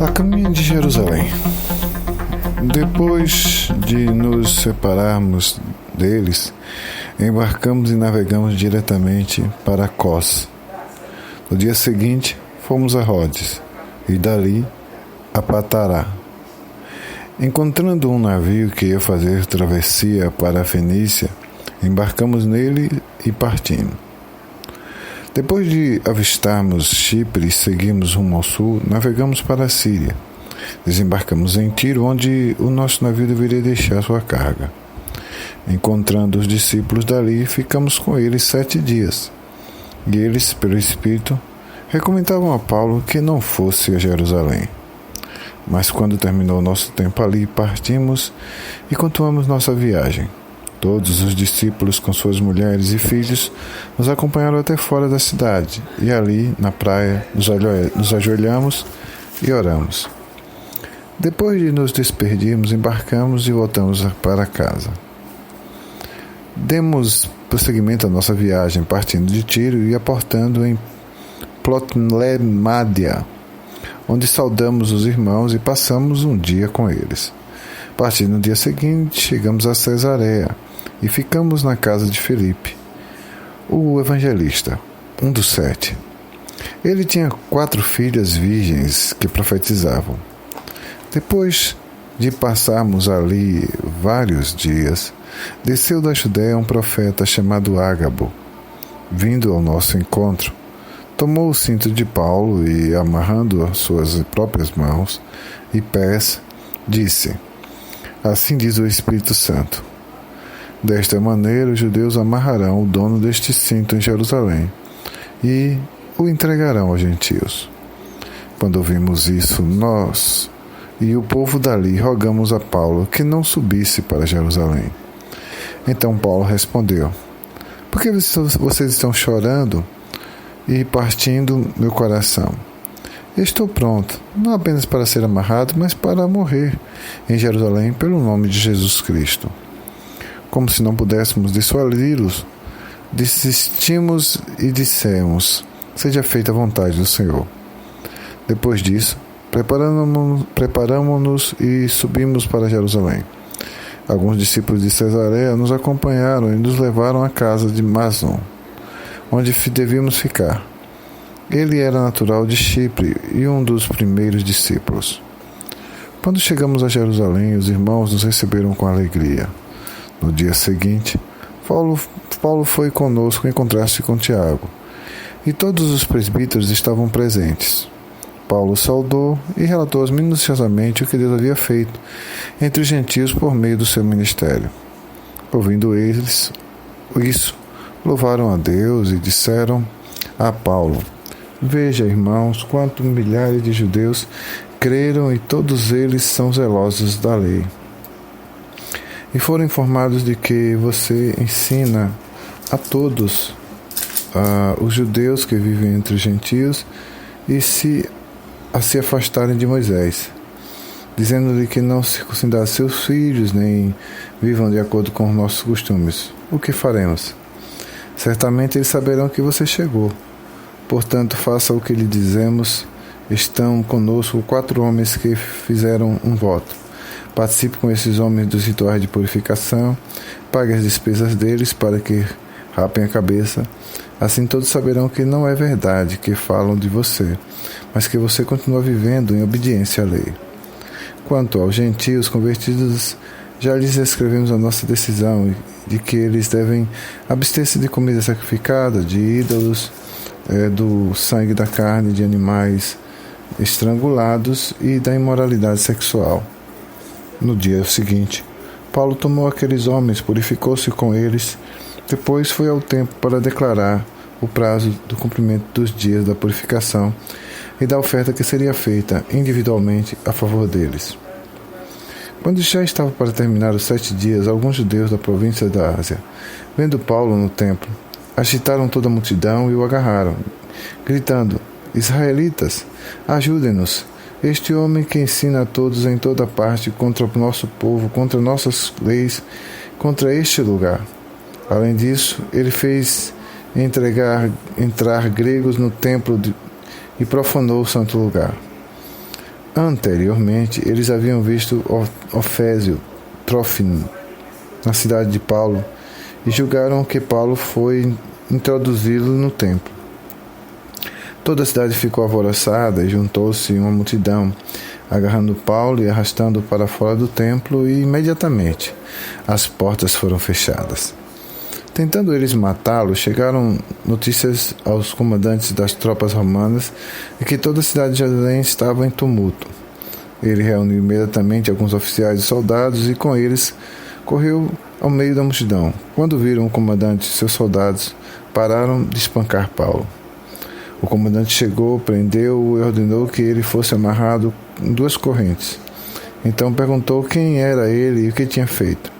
A caminho de Jerusalém. Depois de nos separarmos deles, embarcamos e navegamos diretamente para Cós. No dia seguinte, fomos a Rhodes e dali a Patará. Encontrando um navio que ia fazer travessia para a Fenícia, embarcamos nele e partimos. Depois de avistarmos Chipre e seguirmos rumo ao sul, navegamos para a Síria. Desembarcamos em Tiro, onde o nosso navio deveria deixar sua carga. Encontrando os discípulos dali, ficamos com eles 7 dias. E eles, pelo Espírito, recomendavam a Paulo que não fosse a Jerusalém. Mas quando terminou nosso tempo ali, partimos e continuamos nossa viagem. Todos os discípulos, com suas mulheres e filhos, nos acompanharam até fora da cidade, e ali, na praia, nos ajoelhamos e oramos. Depois de nos despedirmos, embarcamos e voltamos para casa. Demos prosseguimento à nossa viagem, partindo de Tiro e aportando em Ptolemaida, onde saudamos os irmãos e passamos um dia com eles. Partindo no dia seguinte, chegamos a Cesareia e ficamos na casa de Filipe, o evangelista, um dos 7. Ele tinha 4 filhas virgens que profetizavam. Depois de passarmos ali vários dias, desceu da Judéia um profeta chamado Ágabo. Vindo ao nosso encontro, tomou o cinto de Paulo e, amarrando as suas próprias mãos e pés, disse: Assim diz o Espírito Santo: Desta maneira os judeus amarrarão o dono deste cinto em Jerusalém e o entregarão aos gentios. Quando ouvimos isso, nós e o povo dali rogamos a Paulo que não subisse para Jerusalém. Então Paulo respondeu: Por que vocês estão chorando e partindo meu coração? Estou pronto, não apenas para ser amarrado, mas para morrer em Jerusalém pelo nome de Jesus Cristo. Como se não pudéssemos dissuadi-los, desistimos e dissemos: Seja feita a vontade do Senhor. Depois disso, preparamos-nos e subimos para Jerusalém. Alguns discípulos de Cesareia nos acompanharam e nos levaram à casa de Mnason, onde devíamos ficar. Ele era natural de Chipre e um dos primeiros discípulos. Quando chegamos a Jerusalém, os irmãos nos receberam com alegria. No dia seguinte, Paulo foi conosco em contraste com Tiago, e todos os presbíteros estavam presentes. Paulo saudou e relatou minuciosamente o que Deus havia feito entre os gentios por meio do seu ministério. Ouvindo eles isso, louvaram a Deus e disseram a Paulo: Veja, irmãos, quanto milhares de judeus creram e todos eles são zelosos da lei. E foram informados de que você ensina a todos os judeus que vivem entre os gentios a se afastarem de Moisés, dizendo-lhe que não circuncidar seus filhos, nem vivam de acordo com os nossos costumes. O que faremos? Certamente eles saberão que você chegou. Portanto, faça o que lhe dizemos. Estão conosco 4 homens que fizeram um voto. Participe com esses homens dos rituais de purificação, pague as despesas deles para que rapem a cabeça. Assim todos saberão que não é verdade que falam de você, mas que você continua vivendo em obediência à lei. Quanto aos gentios convertidos, já lhes escrevemos a nossa decisão de que eles devem abster-se de comida sacrificada, de ídolos, do sangue da carne de animais estrangulados e da imoralidade sexual. No dia seguinte, Paulo tomou aqueles homens, purificou-se com eles, depois foi ao templo para declarar o prazo do cumprimento dos dias da purificação e da oferta que seria feita individualmente a favor deles. Quando já estava para terminar os 7 dias, alguns judeus da província da Ásia, vendo Paulo no templo, agitaram toda a multidão e o agarraram, gritando: Israelitas, ajudem-nos! Este homem que ensina a todos em toda parte contra o nosso povo, contra nossas leis, contra este lugar. Além disso, ele fez entrar gregos no templo e profanou o santo lugar. Anteriormente, eles haviam visto Ofésio, Trófimo, na cidade de Paulo, e julgaram que Paulo foi introduzi-lo no templo. Toda a cidade ficou alvoroçada e juntou-se uma multidão, agarrando Paulo e arrastando-o para fora do templo, e imediatamente as portas foram fechadas. Tentando eles matá-lo, chegaram notícias aos comandantes das tropas romanas de que toda a cidade de Jerusalém estava em tumulto. Ele reuniu imediatamente alguns oficiais e soldados e com eles correu ao meio da multidão. Quando viram o comandante e seus soldados, pararam de espancar Paulo. O comandante chegou, prendeu-o e ordenou que ele fosse amarrado em 2 correntes. Então perguntou quem era ele e o que tinha feito.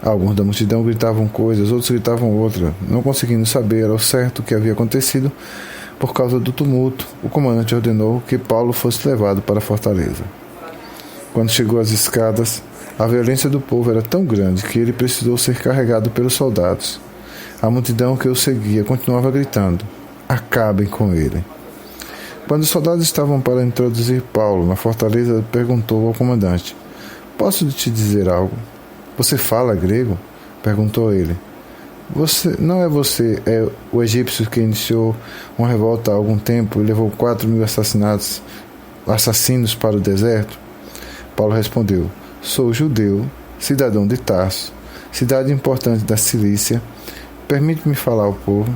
Alguns da multidão gritavam coisas, outros gritavam outra. Não conseguindo saber ao certo o que havia acontecido, por causa do tumulto, o comandante ordenou que Paulo fosse levado para a fortaleza. Quando chegou às escadas, a violência do povo era tão grande que ele precisou ser carregado pelos soldados. A multidão que o seguia continuava gritando: "Acabem com ele!" Quando os soldados estavam para introduzir Paulo na fortaleza, perguntou ao comandante: "Posso te dizer algo? Você fala grego?" perguntou ele. Você é o egípcio que iniciou uma revolta há algum tempo e levou 4.000 assassinos para o deserto? Paulo respondeu: "Sou judeu, cidadão de Tarso, cidade importante da Cilícia. Permite-me falar ao povo."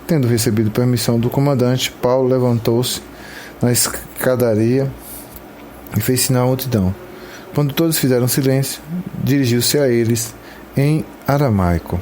Tendo recebido permissão do comandante, Paulo levantou-se na escadaria e fez sinal à multidão. Quando todos fizeram silêncio, dirigiu-se a eles em aramaico.